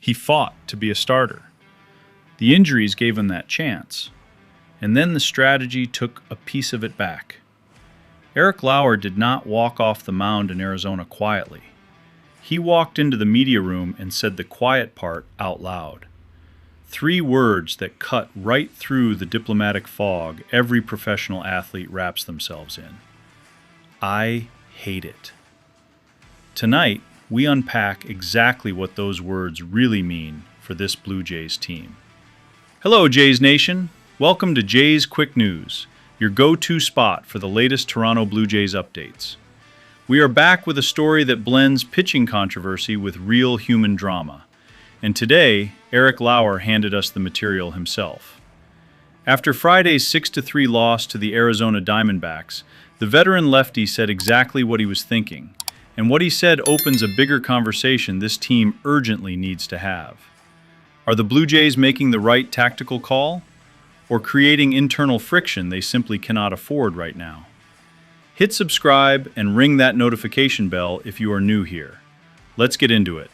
He fought to be a starter. The injuries gave him that chance, and then the strategy took a piece of it back. Eric Lauer did not walk off the mound in Arizona quietly. He walked into the media room and said the quiet part out loud. 3 words that cut right through the diplomatic fog every professional athlete wraps themselves in. I hate it. Tonight, we unpack exactly what those words really mean for this Blue Jays team. Hello, Jays Nation. Welcome to Jays Quick News, your go-to spot for the latest Toronto Blue Jays updates. We are back with a story that blends pitching controversy with real human drama. And today, Eric Lauer handed us the material himself. After Friday's 6-3 loss to the Arizona Diamondbacks, the veteran lefty said exactly what he was thinking, and what he said opens a bigger conversation this team urgently needs to have. Are the Blue Jays making the right tactical call, or creating internal friction they simply cannot afford right now? Hit subscribe and ring that notification bell if you are new here. Let's get into it.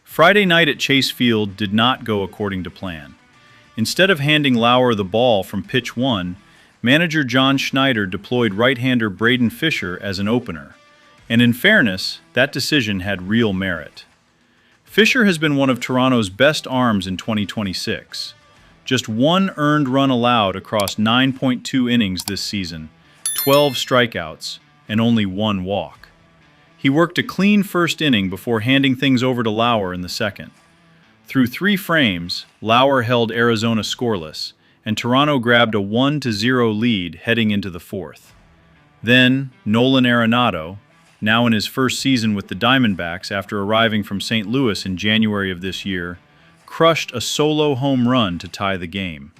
Friday night at Chase Field did not go according to plan. Instead of handing Lauer the ball from pitch 1, manager John Schneider deployed right-hander Braden Fisher as an opener. And in fairness, that decision had real merit. Fisher has been one of Toronto's best arms in 2026. Just 1 earned run allowed across 9.2 innings this season, 12 strikeouts, and only 1 walk. He worked a clean first inning before handing things over to Lauer in the second. Through 3 frames, Lauer held Arizona scoreless, and Toronto grabbed a 1-0 lead heading into the 4th. Then, Nolan Arenado, now in his first season with the Diamondbacks after arriving from St. Louis in January of this year, crushed a solo home run to tie the game.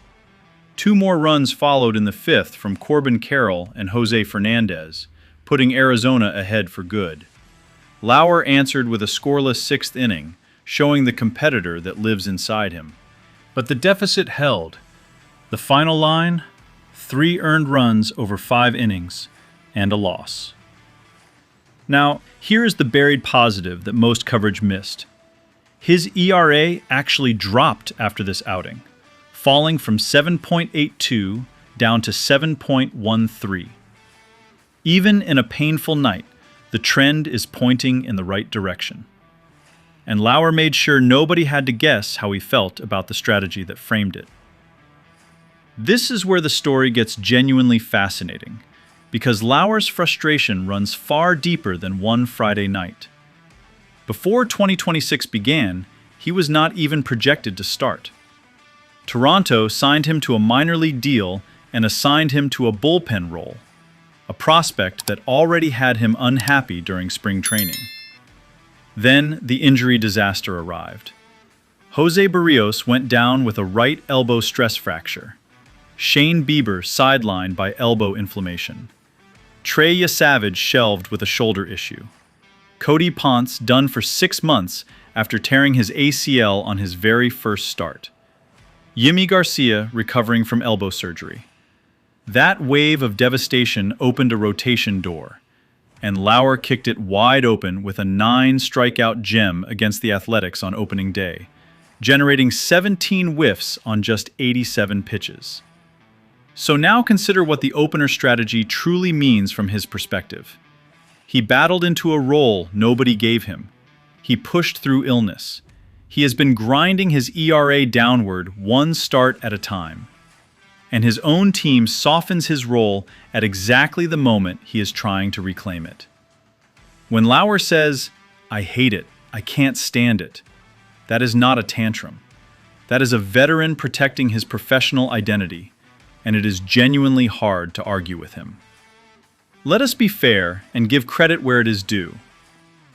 2 more runs followed in the 5th from Corbin Carroll and Jose Fernandez, putting Arizona ahead for good. Lauer answered with a scoreless 6th inning, showing the competitor that lives inside him. But the deficit held. The final line? 3 earned runs over 5 innings, and a loss. Now, here is the buried positive that most coverage missed. His ERA actually dropped after this outing, falling from 7.82 down to 7.13. Even in a painful night, the trend is pointing in the right direction. And Lauer made sure nobody had to guess how he felt about the strategy that framed it. This is where the story gets genuinely fascinating, because Lauer's frustration runs far deeper than one Friday night. Before 2026 began, he was not even projected to start. Toronto signed him to a minor league deal and assigned him to a bullpen role, a prospect that already had him unhappy during spring training. Then the injury disaster arrived. Jose Barrios went down with a right elbow stress fracture. Shane Bieber sidelined by elbow inflammation. Trey Yesavage shelved with a shoulder issue. Cody Ponce done for 6 months after tearing his ACL on his very first start. Yimi Garcia recovering from elbow surgery. That wave of devastation opened a rotation door, and Lauer kicked it wide open with a 9-strikeout gem against the Athletics on opening day, generating 17 whiffs on just 87 pitches. So now consider what the opener strategy truly means from his perspective. He battled into a role nobody gave him. He pushed through illness. He has been grinding his ERA downward 1 start at a time. And his own team softens his role at exactly the moment he is trying to reclaim it. When Lauer says, "I hate it, I can't stand it," that is not a tantrum. That is a veteran protecting his professional identity, and it is genuinely hard to argue with him. Let us be fair and give credit where it is due.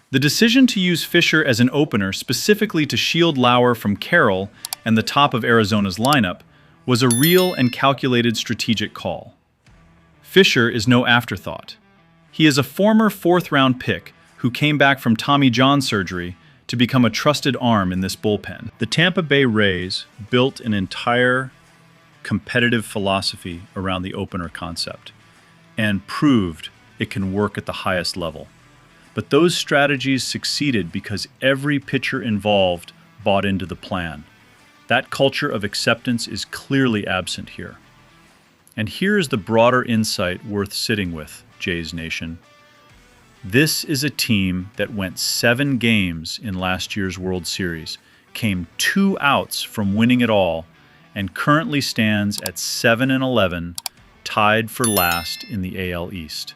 The decision to use Fisher as an opener specifically to shield Lauer from Carroll and the top of Arizona's lineup was a real and calculated strategic call. Fisher is no afterthought. He is a former 4th-round pick who came back from Tommy John surgery to become a trusted arm in this bullpen. The Tampa Bay Rays built an entire competitive philosophy around the opener concept and proved it can work at the highest level. But those strategies succeeded because every pitcher involved bought into the plan. That culture of acceptance is clearly absent here. And here is the broader insight worth sitting with, Jays Nation. This is a team that went 7 games in last year's World Series, came 2 outs from winning it all, and currently stands at 7-11, tied for last in the AL East.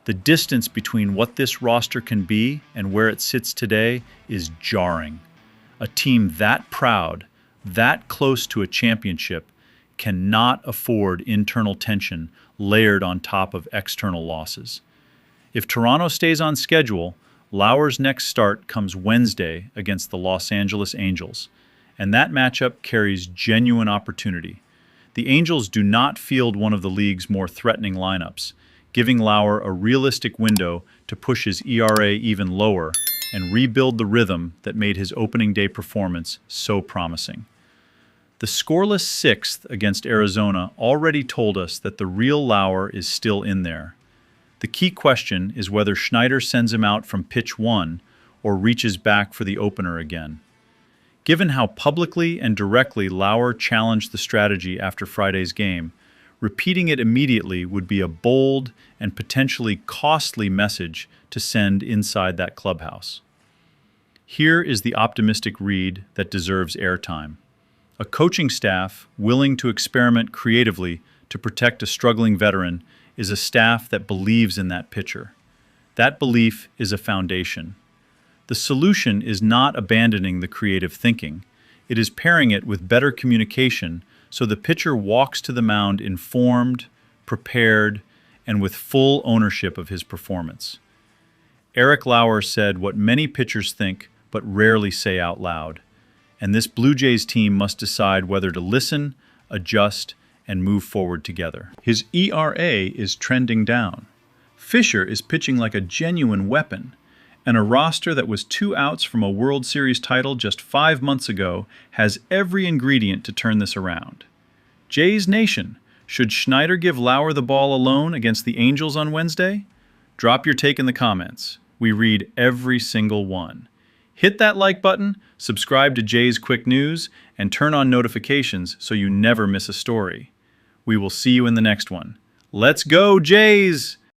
The distance between what this roster can be and where it sits today is jarring. A team that proud, that close to a championship, cannot afford internal tension layered on top of external losses. If Toronto stays on schedule, Lauer's next start comes Wednesday against the Los Angeles Angels, and that matchup carries genuine opportunity. The Angels do not field one of the league's more threatening lineups, giving Lowour a realistic window to push his ERA even lower and rebuild the rhythm that made his opening day performance so promising. The scoreless 6th against Arizona already told us that the real Lowour is still in there. The key question is whether Schneider sends him out from pitch 1 or reaches back for the opener again. Given how publicly and directly Lowour challenged the strategy after Friday's game, repeating it immediately would be a bold and potentially costly message to send inside that clubhouse. Here is the optimistic read that deserves airtime. A coaching staff willing to experiment creatively to protect a struggling veteran is a staff that believes in that pitcher. That belief is a foundation. The solution is not abandoning the creative thinking. It is pairing it with better communication so the pitcher walks to the mound informed, prepared, and with full ownership of his performance. Eric Lauer said what many pitchers think but rarely say out loud. And this Blue Jays team must decide whether to listen, adjust, and move forward together. His ERA is trending down. Fisher is pitching like a genuine weapon, and a roster that was 2 outs from a World Series title just 5 months ago has every ingredient to turn this around. Jays Nation, should Schneider give Lowour the ball alone against the Angels on Wednesday? Drop your take in the comments. We read every single one. Hit that like button, subscribe to Jays Quick News, and turn on notifications so you never miss a story. We will see you in the next one. Let's go, Jays!